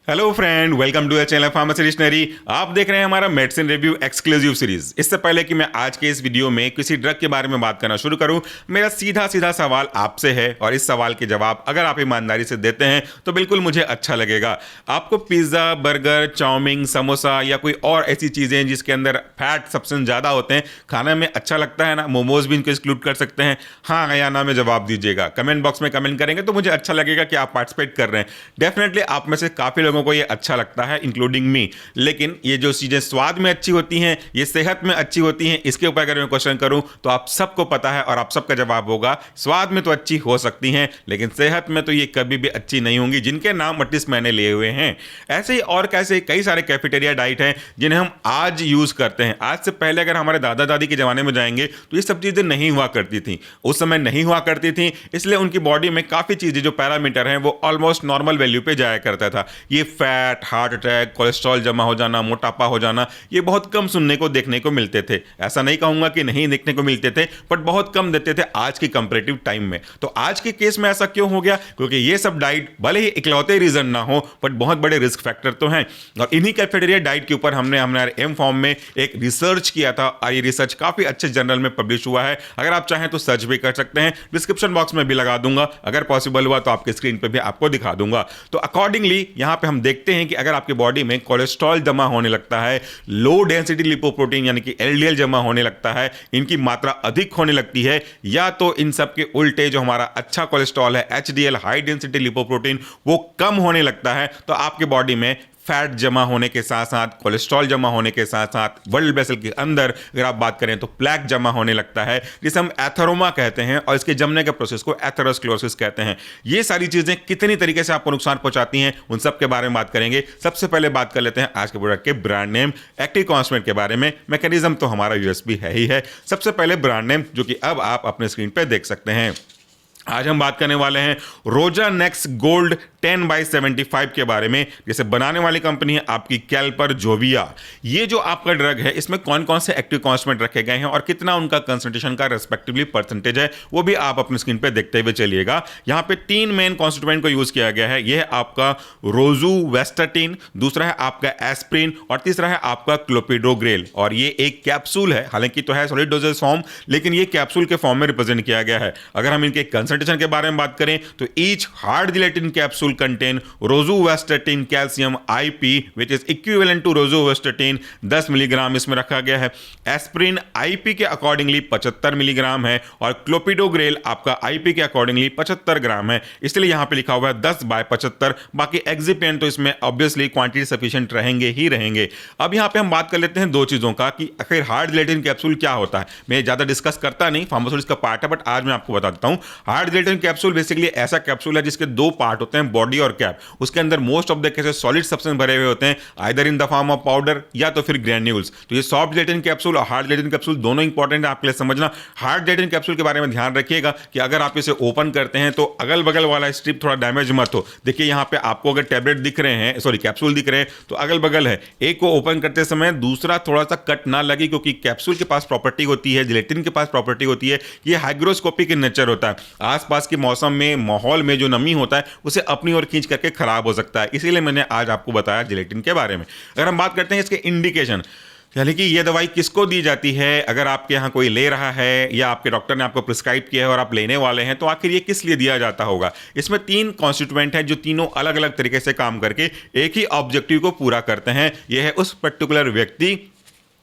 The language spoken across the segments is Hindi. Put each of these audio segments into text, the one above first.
Hello friend, welcome to the channel फार्मासिस्टनरी। आप देख रहे हैं हमारा मेडिसिन रिव्यू एक्सक्लूसिव सीरीज। इससे पहले कि मैं आज के इस वीडियो में किसी ड्रग के बारे में बात करना शुरू करूं, मेरा सीधा सीधा सवाल आपसे है और इस सवाल के जवाब अगर आप ईमानदारी से देते हैं तो बिल्कुल मुझे अच्छा लगेगा। आपको पिज्ज़ा, बर्गर, चाउमीन, समोसा या कोई और ऐसी चीज़ें जिसके अंदर फैट सब्सटेंस ज़्यादा होते हैं खाने में अच्छा लगता है ना? मोमोज भी इनको इंक्लूड कर सकते हैं, हाँ या ना में जवाब दीजिएगा। कमेंट बॉक्स में कमेंट करेंगे तो मुझे अच्छा लगेगा कि आप पार्टिसिपेट कर रहे हैं। डेफिनेटली आप में से काफ़ी लोगों को ये अच्छा लगता है, इंक्लूडिंग मी। लेकिन ये जो चीजें स्वाद में अच्छी होती हैं, ये सेहत में अच्छी होती हैं, इसके ऊपर अगर मैं क्वेश्चन करूं तो आप सबको पता है और आप सबका जवाब होगा स्वाद में तो अच्छी हो सकती हैं लेकिन सेहत में तो ये कभी भी अच्छी नहीं होंगी, जिनके नाम एटलीस्ट मैंने लिए हुए हैं। ऐसे ही और कैसे कई सारे कैफेटेरिया डाइट हैं जिन्हें हम आज यूज करते हैं। आज से पहले अगर हमारे दादा दादी के जमाने में जाएंगे तो ये सब चीजें नहीं हुआ करती थी, उस समय नहीं हुआ करती थी, इसलिए उनकी बॉडी में काफी चीजें जो पैरामीटर हैं वो ऑलमोस्ट नॉर्मल वैल्यू पे जाया करता था। ये फैट, हार्ट अटैक, कोलेस्ट्रॉल जमा हो जाना, मोटापा हो जाना, ये बहुत कम सुनने को देखने को मिलते थे। ऐसा नहीं कहूंगा कि नहीं देखने को मिलते थे, बट बहुत कम देते थे आज की कंपैरेटिव टाइम में। तो आज के केस में ऐसा क्यों हो गया? क्योंकि ये सब डाइट भले ही इकलौते रीजन ना हो बट बहुत बड़े रिस्क फैक्टर तो हैं। और इन्हीं कैफेटेरिया डाइट के ऊपर हमने हमारे एम फॉर्म में एक रिसर्च किया था और ये रिसर्च काफी अच्छे जर्नल में पब्लिश हुआ है। अगर आप चाहें तो सर्च भी कर सकते हैं, डिस्क्रिप्शन बॉक्स में भी लगा दूंगा, अगर पॉसिबल हुआ तो आपके स्क्रीन पे भी आपको दिखा दूंगा। तो अकॉर्डिंगली यहां पे हम देखते हैं कि अगर आपकी बॉडी में कोलेस्ट्रॉल जमा होने लगता है, लो डेंसिटी लिपोप्रोटीन यानी कि एलडीएल जमा होने लगता है, इनकी मात्रा अधिक होने लगती है, या तो इन सब के उल्टे जो हमारा अच्छा कोलेस्ट्रॉल है एचडीएल हाई डेंसिटी लिपोप्रोटीन वो कम होने लगता है, तो आपके बॉडी में फैट जमा होने के साथ साथ, कोलेस्ट्रॉल जमा होने के साथ साथ, ब्लड वेसल के अंदर अगर आप बात करें तो प्लैक जमा होने लगता है, जिसे हम एथेरोमा कहते हैं, और इसके जमने के प्रोसेस को एथेरोस्क्लेरोसिस कहते हैं। ये सारी चीजें कितनी तरीके से आपको नुकसान पहुंचाती हैं उन सब के बारे में बात करेंगे। सबसे पहले बात कर लेते हैं आज के प्रोडक्ट के ब्रांड नेम एक्टिव कॉन्स्टेंट के बारे में। मैकेनिज्म तो हमारा यूएसपी है ही है। सबसे पहले ब्रांड नेम, जो कि अब आप अपने स्क्रीन पर देख सकते हैं। आज हम बात करने वाले हैं रोजानेक्स गोल्ड 10/75 के बारे में, जैसे बनाने वाली कंपनी है आपकी कैल्पर जोविया। ये जो आपका ड्रग है इसमें कौन कौन से एक्टिव कॉन्स्टेंट रखे गए हैं और कितना उनका कंसंट्रेशन का रेस्पेक्टिवली परसेंटेज है वो भी आप अपनी स्क्रीन पे देखते हुए चलिएगा। यहाँ पे 3 मेन कॉन्स्टिट्यूएंट को यूज किया गया है। यह है आपका रोजुवेस्टाटिन, दूसरा है आपका एस्प्रिन और तीसरा है आपका क्लोपिडोग्रेल। और ये एक कैप्सूल है, हालांकि तो है सॉलिड डोजेज फॉर्म, लेकिन ये कैप्सूल के फॉर्म में रिप्रेजेंट किया गया है। अगर हम इनके के बारे में बात करें तो each hard gelatin capsule contain rosuvastatin calcium IP which is equivalent to rosuvastatin 10 milligram इसमें रखा गया है। एस्प्रिन आईपी के अकॉर्डिंगली 75 मिलीग्राम है और क्लोपिडोग्रेल आपका आईपी के अकॉर्डिंगली 75 ग्राम है, इसलिए यहां पे लिखा हुआ है 10/75। बाकी एक्सिपिएंट तो इसमें ऑब्वियसली क्वांटिटी सफिशिएंट रहेंगे ही रहेंगे। अब यहां पे हम बात कर लेते हैं दो चीजों का कि आखिर हार्ड जिलेटिन कैप्सूल क्या होता है। मैं ज्यादा डिस्कस करता नहीं, फार्मास्यूटिक्स का पार्ट है, बट आज मैं आपको बता देता हूं। हार्ड जिलेटिन कैप्सूल बेसिकली ऐसा कैप्सूल है जिसके 2 पार्ट होते हैं, बॉडी और कैप। उसके अंदर most of the cases solid substance भरे हुए होते हैं, either in the form of powder या तो फिर ग्रैन्यूल्स। तो ये सॉफ्ट जिलेटिन कैप्सूल और हार्ड जिलेटिन कैप्सूल दोनों इंपॉर्टेंट है आपके लिए समझना। हार्ड जिलेटिन कैप्सूल के बारे में ध्यान रखिएगा कि अगर आप इसे ओपन करते हैं तो अगल बगल वाला स्ट्रिप थोड़ा डैमेज मत हो। देखिए यहाँ पे आपको अगर टैबलेट दिख रहे हैं, सॉरी कैप्सूल दिख रहे हैं, तो अगल बगल है, एक को ओपन करते समय दूसरा थोड़ा सा कट ना लगे, क्योंकि कैप्सूल के पास प्रॉपर्टी होती है, जिलेटिन के पास प्रॉपर्टी होती है, ये हाइग्रोस्कोपिक इन नेचर होता है। आसपास के मौसम में, माहौल में जो नमी होता है उसे अपनी ओर खींच करके खराब हो सकता है, इसीलिए मैंने आज आपको बताया जिलेटिन के बारे में। अगर हम बात करते हैं इसके इंडिकेशन, यानी कि ये दवाई किसको दी जाती है, अगर आपके यहाँ कोई ले रहा है या आपके डॉक्टर ने आपको प्रिस्क्राइब किया है और आप लेने वाले हैं, तो आखिर ये किस लिए दिया जाता होगा। इसमें 3 कॉन्स्टिट्यूएंट हैं जो तीनों अलग अलग तरीके से काम करके एक ही ऑब्जेक्टिव को पूरा करते हैं। यह है उस पर्टिकुलर व्यक्ति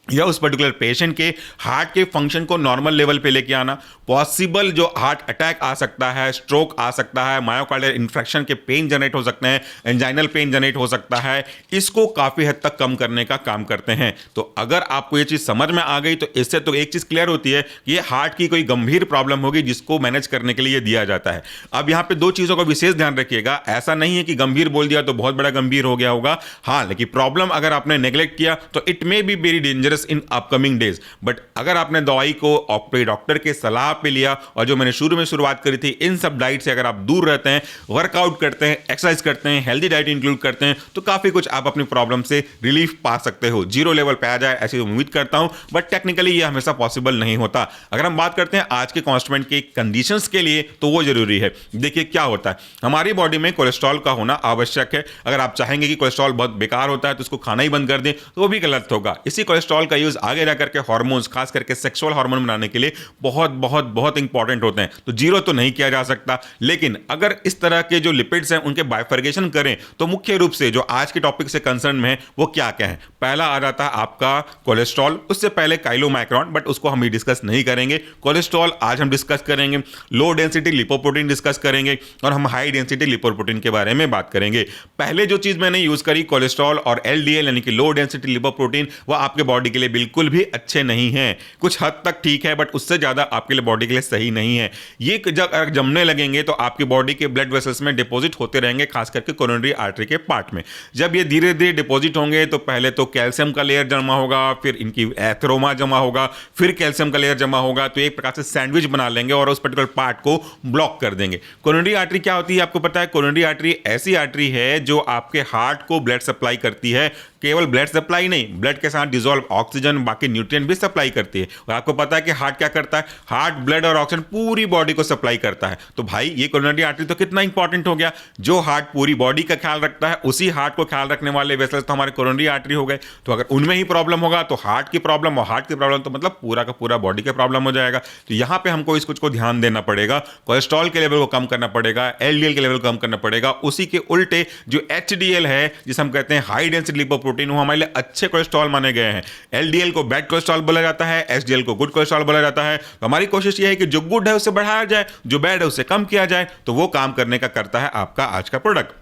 या उस पर्टिकुलर पेशेंट के हार्ट के फंक्शन को नॉर्मल लेवल पे लेके आना, पॉसिबल जो हार्ट अटैक आ सकता है, स्ट्रोक आ सकता है, मायोकार्डियल इन्फेक्शन के पेन जनरेट हो सकते हैं, एंजाइनल पेन जनरेट हो सकता है, इसको काफ़ी हद तक कम करने का काम करते हैं। तो अगर आपको ये चीज़ समझ में आ गई तो इससे तो एक चीज़ क्लियर होती है कि ये हार्ट की कोई गंभीर प्रॉब्लम होगी जिसको मैनेज करने के लिए दिया जाता है। अब यहाँ पे 2 चीज़ों का विशेष ध्यान रखिएगा, ऐसा नहीं है कि गंभीर बोल दिया तो बहुत बड़ा गंभीर हो गया होगा, हाँ, लेकिन प्रॉब्लम अगर आपने नेग्लेक्ट किया तो it may be very dangerous dangerous in upcoming days. But अगर आपने दवाई को डॉक्टर के सलाह पे लिया और जो मैंने शुरू में शुरुआत करी थी, इन सब डाइट से अगर आप दूर रहते हैं, वर्कआउट करते हैं, एक्सरसाइज करते हैं, हेल्दी डाइट इंक्लूड करते हैं, तो काफी कुछ आप अपनी प्रॉब्लम से रिलीफ पा सकते हो। जीरो लेवल पे आ जाए ऐसी उम्मीद करता हूं, बट टेक्निकली ये हमेशा पॉसिबल नहीं होता। अगर हम बात करते हैं आज के कॉन्स्टिपेंट के कंडीशंस के लिए, तो वो जरूरी है। देखिए क्या होता है, हमारी बॉडी में कोलेस्ट्रॉल का होना आवश्यक है। अगर आप चाहेंगे कि कोलेस्ट्रॉल बहुत बेकार होता है तो उसको खाना ही बंद कर दें, तो वो भी गलत होगा। इसी कोलेस्ट्रॉल का यूज आगे जाकर के हार्मोन्स, खास करके सेक्सुअल हार्मोन बनाने के लिए बहुत बहुत बहुत इंपॉर्टेंट होते हैं। तो जीरो तो नहीं किया जा सकता, लेकिन अगर इस तरह के जो लिपिड्स हैं उनके बाइफर्गेशन करें, तो मुख्य रूप से जो आज के टॉपिक से कंसर्न में है वो क्या क्या है। पहला आ जाता है आपका कोलेस्ट्रॉल, उससे पहले काइलोमाइक्रोन, बट उसको हम डिस्कस नहीं करेंगे। कोलेस्ट्रॉल आज हम डिस्कस करेंगे, लो डेंसिटी लिपोप्रोटीन डिस्कस करेंगे, और हम हाई डेंसिटी लिपोप्रोटीन के बारे में बात करेंगे। पहले जो चीज मैंने यूज करी कोलेस्ट्रॉल और एलडीएल यानी कि लो डेंसिटी लिपोप्रोटीन, वो आपके बॉडी के लिए बिल्कुल भी अच्छे नहीं है। कुछ हद तक ठीक है, बट उससे ज्यादा आपके लिए बॉडी के लिए सही नहीं है। ये जब जमने लगेंगे तो आपकी बॉडी के ब्लड वेसल्स में डिपॉजिट होते रहेंगे, खास करके कोरोनरी आर्टरी के पार्ट में। जब ये धीरे धीरे डिपॉजिट होंगे तो पहले तो कैल्शियम का लेयर जमा होगा, फिर इनकी एथेरोमा जमा होगा, फिर कैल्शियम का लेयर जमा होगा, तो एक प्रकार से सैंडविच बना लेंगे और उस पर्टिकुलर पार्ट को ब्लॉक कर देंगे। कोरोनरी आर्टरी क्या होती है आपको पता है? कोरोनरी आर्टरी ऐसी आर्टरी है जो आपके हार्ट को ब्लड सप्लाई करती है। केवल ब्लड सप्लाई नहीं, ब्लड के साथ डिसॉल्व ऑक्सीजन, बाकी न्यूट्रिएंट भी सप्लाई करती है। और आपको पता है कि हार्ट क्या करता है? हार्ट ब्लड और ऑक्सीजन पूरी बॉडी को सप्लाई करता है। तो भाई ये कोरोनरी आर्टरी तो कितना इंपॉर्टेंट हो गया। जो हार्ट पूरी बॉडी का ख्याल रखता है, उसी हार्ट को ख्याल रखने वाले वेसल्स तो हमारे कोरोनरी आर्टरी हो गए। तो अगर उनमें ही प्रॉब्लम होगा तो हार्ट की प्रॉब्लम, और हार्ट की प्रॉब्लम तो मतलब पूरा का पूरा बॉडी का प्रॉब्लम हो जाएगा। तो यहां पे हमको इस कुछ को ध्यान देना पड़ेगा। कोलेस्ट्रॉल के लेवल को कम करना पड़ेगा, एलडीएल के लेवल को कम करना पड़ेगा। उसी के उल्टे जो एचडीएल है, जिसे हम कहते हैं हाई डेंसिटी लिपोप्रोटीन, वो हमारे लिए अच्छे कोलेस्ट्रॉल माने गए हैं। एलडीएल को बैड कोलेस्ट्रॉल बोला जाता है, एचडीएल को गुड कोलेस्ट्रॉल बोला जाता है। तो हमारी कोशिश यह है कि जो गुड है उसे बढ़ाया जाए, जो बैड है उसे कम किया जाए। तो वो काम करने का करता है आपका आज का प्रोडक्ट।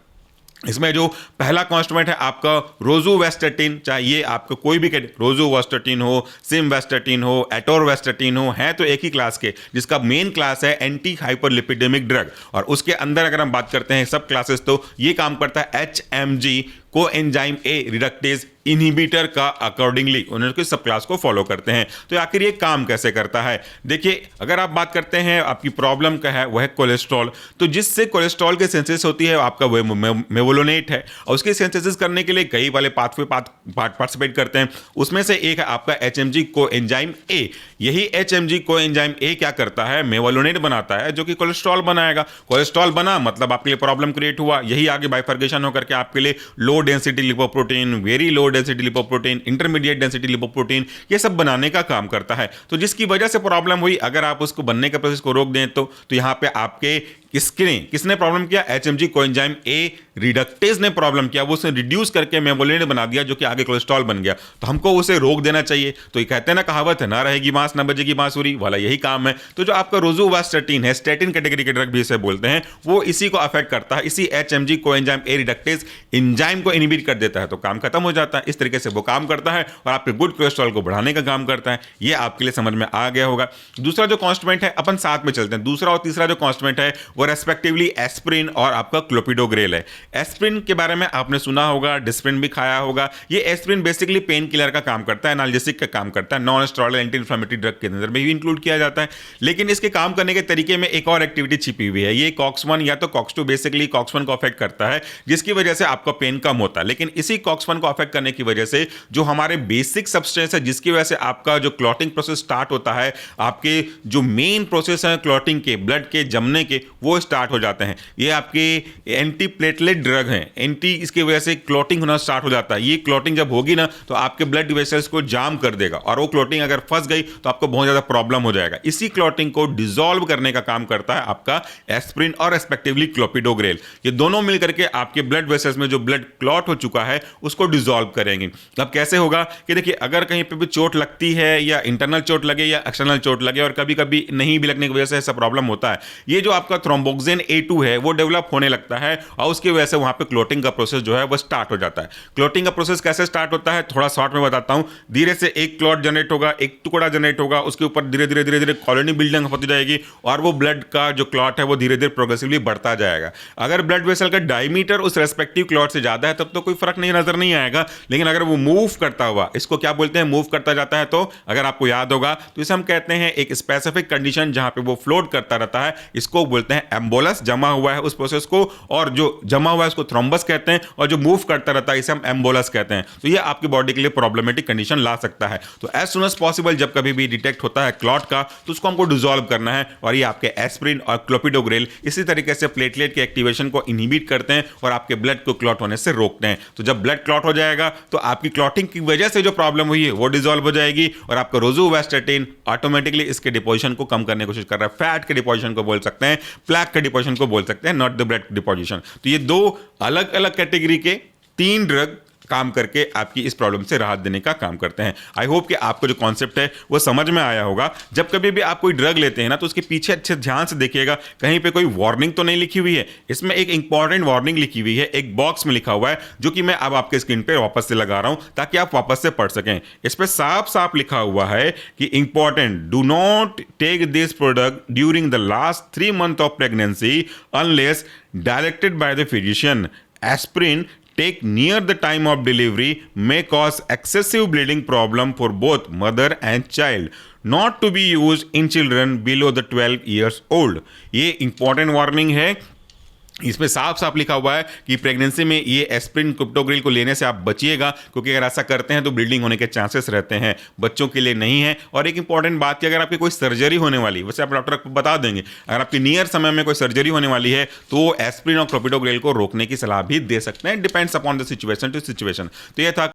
इसमें जो पहला कॉन्स्टिट्यूएंट है आपका रोजुवेस्टेटिन, चाहे ये आपका कोई भी रोजुवेस्टेटिन हो, सिमवेस्टेटिन हो, एटोरवेस्टेटिन हो, है तो एक ही क्लास के, जिसका मेन क्लास है एंटी हाइपरलिपिडेमिक ड्रग। और उसके अंदर अगर हम बात करते हैं सब क्लासेस, तो ये काम करता है HMG coenzyme A reductase inhibitor का अकॉर्डिंगली उन्होंने सब क्लास को फॉलो करते हैं। तो आखिर ये काम कैसे करता है? देखिए, अगर आप बात करते हैं आपकी प्रॉब्लम का है, वह है कोलेस्ट्रॉल। तो जिससे कोलेस्ट्रॉल की सिंथेसिस होती है आपका वह मेवोलोनेट है, और उसकी सिंथेसिस करने के लिए कई वाले पाथवे पार्टिसिपेट करते हैं। उसमें से एक है आपका HMG कोएंजाइम ए। यही HMG कोएंजाइम ए क्या करता है? मेवोलोनेट बनाता है, जो कि कोलेस्ट्रॉल बनाएगा। कोलेस्ट्रॉल बना मतलब आपके लिए प्रॉब्लम क्रिएट हुआ। यही आगे बाइफर्गेशन होकर के आपके लिए low density lipoprotein, very low density lipoprotein, intermediate density lipoprotein, ये सब बनाने का काम करता है। तो जिसकी वजह से प्रॉब्लम हुई, अगर आप उसको बनने के प्रोसेस को रोक दें तो यहां पे आपके किसने प्रॉब्लम किया? HMG कोएंजाइम ए रिडक्टेज ने प्रॉब्लम किया। वो उसे रिड्यूस करके मेवोलोनेट बना दिया, जो कि आगे कोलेस्ट्रॉल बन गया। तो हमको उसे रोक देना चाहिए। तो ये कहते हैं ना, कहावत है, ना रहेगी बांस ना बजेगी बांसुरी वाला, यही काम है। तो जो आपका रोजुवेस्टेटिन है, स्टेटिन कैटेगरी के ड्रग भी इसे बोलते हैं, वो इसी को अफेक्ट करता है। इसी HMG coenzyme A reductase enzyme को इनहिबिट कर देता है, तो काम खत्म हो जाता है। इस तरीके से वो काम करता है और आपके गुड कोलेस्ट्रॉल को बढ़ाने का काम करता है। ये आपके लिए समझ में आ गया होगा। दूसरा जो कॉन्स्टिट्यूएंट है, अपन साथ में चलते हैं। दूसरा और तीसरा जो कॉन्स्टिट्यूएंट है वो रेस्पेक्टिवली एस्प्रिन और आपका क्लोपिडोग्रेल है। एस्प्रिन के बारे में आपने सुना होगा, डिस्प्रिन भी खाया होगा। ये एस्प्रिन बेसिकली पेन किलर का काम करता है, एनाल्जेसिक का काम करता है, non steroidal anti inflammatory drug के अंदर में भी इंक्लूड किया जाता है। लेकिन इसके काम करने के तरीके में एक और एक्टिविटी छिपी हुई है। ये कॉक्स-1 या तो कॉक्स-2, बेसिकली कॉक्स-1 को अफेक्ट करता है, जिसकी वजह से आपका पेन कम होता है। लेकिन इसी कॉक्स-1 को अफेक्ट करने की वजह से जो हमारे बेसिक सब्सटेंस है, जिसकी वजह से आपका जो क्लॉटिंग प्रोसेस स्टार्ट होता है, आपके जो मेन प्रोसेस है क्लॉटिंग के, ब्लड के जमने के, वो स्टार्ट हो जाते हैं। ये आपके एंटी प्लेटलेट ड्रग हैं। इसकी वजह से क्लॉटिंग होना स्टार्ट हो जाता है। ये क्लॉटिंग जब होगी ना, तो आपके ब्लड वेसल्स को जाम कर देगा, और वो क्लॉटिंग अगर फंस गई तो आपको बहुत ज्यादा प्रॉब्लम हो जाएगा। इसी क्लॉटिंग को डिसॉल्व करने का काम करता है आपका एस्प्रिन और रेस्पेक्टिवली क्लोपिडोग्रेल। ये दोनों मिलकर के आपके ब्लड वेसल्स में जो ब्लड क्लॉट हो चुका है उसको डिसॉल्व करेंगे। अब कैसे होगा कि देखिए, अगर कहीं पे भी चोट लगती है, या इंटरनल चोट लगे या एक्सटर्नल चोट लगे, और कभी कभी नहीं भी लगने की वजह से ऐसा प्रॉब्लम होता है, ये जो आपका थ्रोम्बोक्सिन A2 है वो डेवलप होने लगता है और उसकी वजह से वहां पे क्लोटिंग का प्रोसेस जो है वो स्टार्ट हो जाता है। क्लोटिंग का प्रोसेस कैसे स्टार्ट होता है थोड़ा शॉर्ट में बताता हूं। धीरे से एक क्लॉट जनरेट होगा, एक टुकड़ा जनरेट होगा, उसके ऊपर धीरे धीरे धीरे धीरे कॉलोनी बिल्डिंग होती जाएगी और वो ब्लड का जो क्लॉट है वो धीरे धीरे प्रोग्रेसिवली बढ़ता जाएगा। अगर ब्लड वेसल का डायमीटर उस रेस्पेक्टिव क्लॉट से ज्यादा है तब तो कोई फर्क नहीं नजर नहीं आएगा, लेकिन अगर वो मूव करता हुआ, इसको क्या बोलते हैं, मूव करता जाता है, तो अगर आपको याद होगा तो इसे हम कहते हैं एक स्पेसिफिक कंडीशन जहां पे वो फ्लोट करता रहता है, इसको बोलते हैं एम्बोलस। जमा हुआ है उस प्रोसेस को, और जो जमा हुआ है उसको थ्रोम्बस कहते हैं, और जो मूव करता रहता है इसे हम एम्बोलस कहते हैं। तो ये आपकी बॉडी के लिए प्रॉब्लमेटिक कंडीशन ला सकता है। तो एज सुन एज पॉसिबल जब कभी भी डिटेक्ट होता है क्लॉट का तो उसको हमको डिसॉल्व करना है, और ये आपके एस्प्रिन और क्लोपिडोग्रेल इसी तरीके से प्लेटलेट के एक्टिवेशन को इनहिबिट करते हैं और आपके ब्लड को क्लॉट होने से रोकते हैं। तो जब ब्लड क्लॉट हो जाएगा तो आपकी क्लॉटिंग की वजह से जो प्रॉब्लम हुई है वो डिसॉल्व हो जाएगी, और आपका रोजुवास्टैटिन ऑटोमेटिकली इसके डिपोजिशन को कम करने की कोशिश कर रहा है। फैट के डिपोजिशन को बोल सकते हैं, प्लैक के डिपोजिशन को बोल सकते हैं, नॉट द ब्लड डिपोजिशन। तो ये दो अलग अलग कैटेगरी के 3 ड्रग काम करके आपकी इस प्रॉब्लम से राहत देने का काम करते हैं। आई होप कि आपको जो कॉन्सेप्ट है वो समझ में आया होगा। जब कभी भी आप कोई ड्रग लेते हैं ना तो उसके पीछे अच्छे ध्यान से देखिएगा, कहीं पे कोई वार्निंग तो नहीं लिखी हुई है। इसमें एक इंपॉर्टेंट वार्निंग लिखी हुई है, एक बॉक्स में लिखा हुआ है, जो कि मैं अब आपके स्क्रीन पे वापस से लगा रहा हूं ताकि आप वापस से पढ़ सकें। इस पे साफ साफ लिखा हुआ है कि important, do not take this product during the last 3 months of pregnancy unless directed by the physician. Aspirin take near the time of delivery may cause excessive bleeding problem for both mother and child, not to be used in children below the 12 years old। ये इंपॉर्टेंट वार्निंग है। इसमें साफ साफ लिखा हुआ है कि प्रेगनेंसी में ये एस्प्रिन क्रिप्टोग्रिल को लेने से आप बचिएगा, क्योंकि अगर ऐसा करते हैं तो ब्लीडिंग होने के चांसेस रहते हैं। बच्चों के लिए नहीं है। और एक इंपॉर्टेंट बात कि अगर आपकी कोई सर्जरी होने वाली, वैसे आप डॉक्टर को बता देंगे, अगर आपकी नियर समय में कोई सर्जरी होने वाली है तो एस्प्रिन और क्लोपिडोग्रिल को रोकने की सलाह भी दे सकते हैं, depends upon the situation to situation. तो ये था